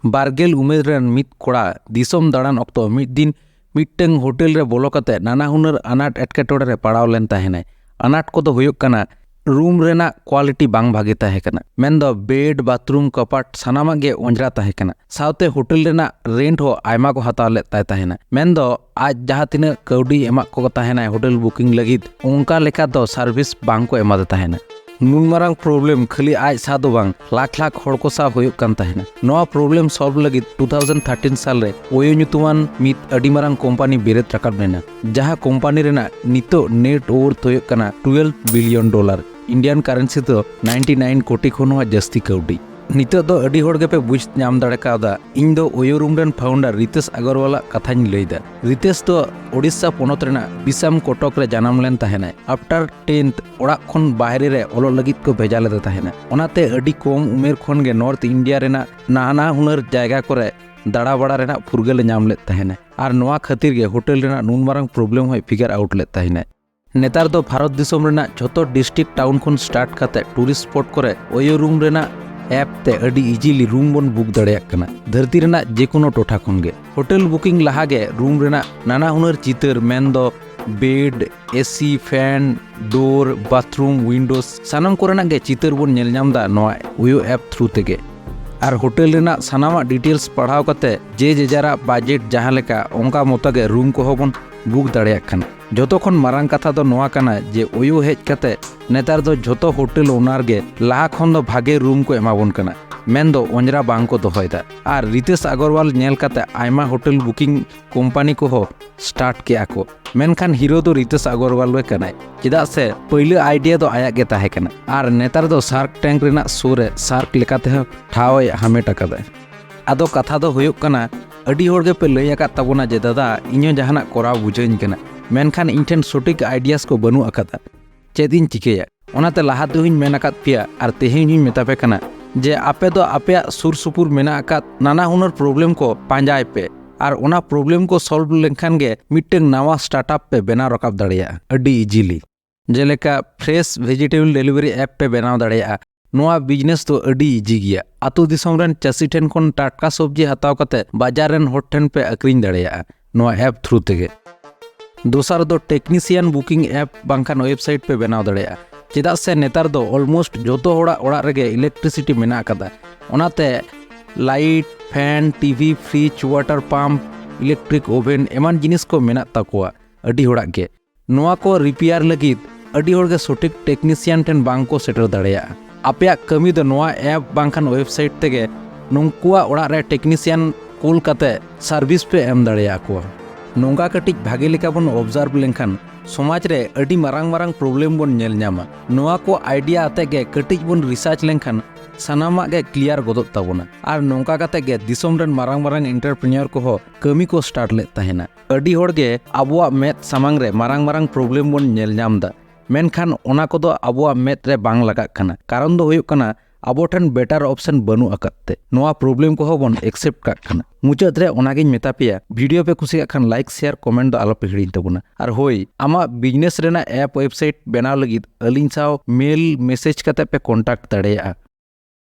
बारगेल उमेर rain मित कोड़ा दिसोम दाड़ान ऑक्तो मित दिन मिट्टंग होटल रे बोलो कते नाना हुनर अनाट एटकेटोड़े रे पड़ाव लेन ताहेनाय। अनाट को दो हुयुग कना रूम रेना क्वालिटी बांग भागे ताहे कना, मेनदो बेड बाथरूम कपाट सानामा गे ओंजरा ताहे कना, साउते होटल रेना रेंट हो आयमा को हताव ले ताहेना। मेनदो आज जहाँ तिना कौडी एमाक को ताहेना होटल बुकिंग लगित उनका लेखा दो सर्विस बांग को एमा ताहेना। नुन मारांग प्रॉब्लम खाली आज सादो बांग लाख लाख होड़ को साब हुयुग कान ताहेना। नोआ प्रॉब्लम सॉल्व लगित 2013 साल रे ओयो ᱧᱩᱛᱩᱢᱟᱱ मित अडी मारांग कंपनी बेरेत रकाब लेना, जहाँ कंपनी रेना नितो नेट वर्थ हुयुग कना $12 बिलियन, इंडियन करेंसी तो 99 कोटी खन हुआ जस्ती कौडी। नितो दो अडी होड़ गेपे बुझ नाम दाड़े कादा इन दो ओयो रूम रेन फाउंडर रितेश अग्रवाल कथानी लैदा। रितेश तो ओडिशा पोनत रेना बिसाम कोटक रे जन्म लेन ताहेना। आफ्टर 10th ओड़ा खन बाहरे रे ओलो लगित को भेजा लेदा ताहेना। ओनाते अडी कम उमेर खन गे नॉर्थ इंडिया रेना नाना हुनर जायगा करे दाड़ा बड़ा रेना फुरगेल नाम ले ताहेना। आर नोआ खातिर गे होटल रेना नुन मारांग प्रॉब्लम होय फिगर आउट ले ताहेना। नेतार दो भारत दिसोम रेना छोटो डिस्ट्रिक्ट टाउन खन स्टार्ट करते टूरिस्ट स्पॉट करे ओयो रूम रेना ऐप ते अडी इजीली रूम बन बुक दाड़ेयाक कना धरती रेना जेकोनो टोठा खन गे। होटल बुकिंग लहागे रूम रेना नाना हुनर चितर मेनदो bed AC fan door bathroom windows सानाम कोरेना गे चितर बन नेल नामदा नोआ ओयो ऐप थ्रू तेगे। आर होटल रेना सानामा डिटेल्स पढ़ाव कते जे जेजारा बजेट जहाँ लेका ओंका मोतागे रूम को होबन बुक दाड़ेयाक कना। जोतो खन मारांग कथा दो नोआ कना जे ओयो हेज कते नेतार दो जोतो होटल ओनर गे लाहा खन दो भागे रूम को एमाबन कना, मेन दो ओंजरा बांग को दोहयदा। आर रितेश अग्रवाल नेल कते आयमा होटल बुकिंग कंपनी को हो स्टार्ट के आको, मेनखान हीरो दो रितेश अग्रवाल वे कनाय चेदा से पहले आइडिया दो आया गे ताहे कना। आर नेतार दो शार्क टैंक रेना शो रे शार्क लेकाते हो ठाव हामेट अकादा। आदो कथा दो हुयुग कना अडी होड़ गे पे लई आका ताबोना जे दादा इñो जहाना कोराव बुझाइन कना, मेनखान इन ठेन सटीक आइडियास को बनू अकादा चेदिन चिकेया। ओनाते लाहा दो हिन मेन अकाद पिया आर तेहेन हिन मेतापे कना जे आपे दो आपे सुर सुपुर मेना अकाद नाना हुनर प्रॉब्लम को पांजाय पे आर ओना प्रॉब्लम को सॉल्व लेनखान गे मिट्टन नावा स्टार्टअप पे बेना रकाब दाड़ेया अडी इजीली। जेलेका फ्रेश वेजिटेबल डिलीवरी ऐप पे बनाव दाड़ेया नोआ बिजनेस तो अडी इजी गया। आतु दिसोम रेन चासी ठेन खन टाटका सब्जी हताव कते बाजार रेन होट ठेन पे अक्रिन दाड़ेया नोआ ऐप थ्रू तेगे। दोसर दो टेक्नीशियन बुकिंग ऐप बांखान वेबसाइट पे बनाव दाड़ेया चेदा से नेतार दो ऑलमोस्ट जोतो होड़ा ओड़ा रेगे इलेक्ट्रिसिटी मेना अकादा। ओनाते light fan TV fridge water pump electric oven एमान जिनिस को मेना ताकोआ अडी होड़ा गे। नोआ को रिपेयर लगित अडी होड़ गे सटीक टेक्नीशियन ठेन बांग को सेटर दाड़ेया। आपया कमी दो नोआ ऐप बांखान वेबसाइट तेगे नुंकुआ ओड़ा रे टेक्नीशियन कूल कते सर्विस पे एम दाड़ेया को। नोंगा कटिज भागे लेका बन ऑब्जर्व लेनखान समाज रे अडी मारांग मारांग प्रॉब्लम बन नेल न्यामा। नोआ को आइडिया आते गे कटिज बन रिसर्च लेनखान सानामा गे क्लियर गोदोग ताबोना। आर नोंका काते गे दिसोम रेन मारांग मारांग एंटरप्रेन्योर को हो कमी को स्टार्ट ले ताहेना। अडी होड़ गे आबोआ मेत सामांग रे मारांग मारांग प्रॉब्लम बन नेल न्यामदा, मेनखान ओना को दो आबोआ मेत रे बांग लगाग कना। कारण दो हुयुग कना आबो ठेन बेटर ऑप्शन बनू अकते नोआ प्रॉब्लम को हो बन एक्सेप्ट काग कना। मुचाद रे ओनागिन मेता पेया वीडियो पे खुशी खान लाइक शेयर कमेंट दो आलोपे हिड़िन ताबोना। आर होय आमा बिजनेस रेना ऐप वेबसाइट बनाव लगित अलिन साव मेल मैसेज कते पे कॉन्टैक्ट दाड़ेया।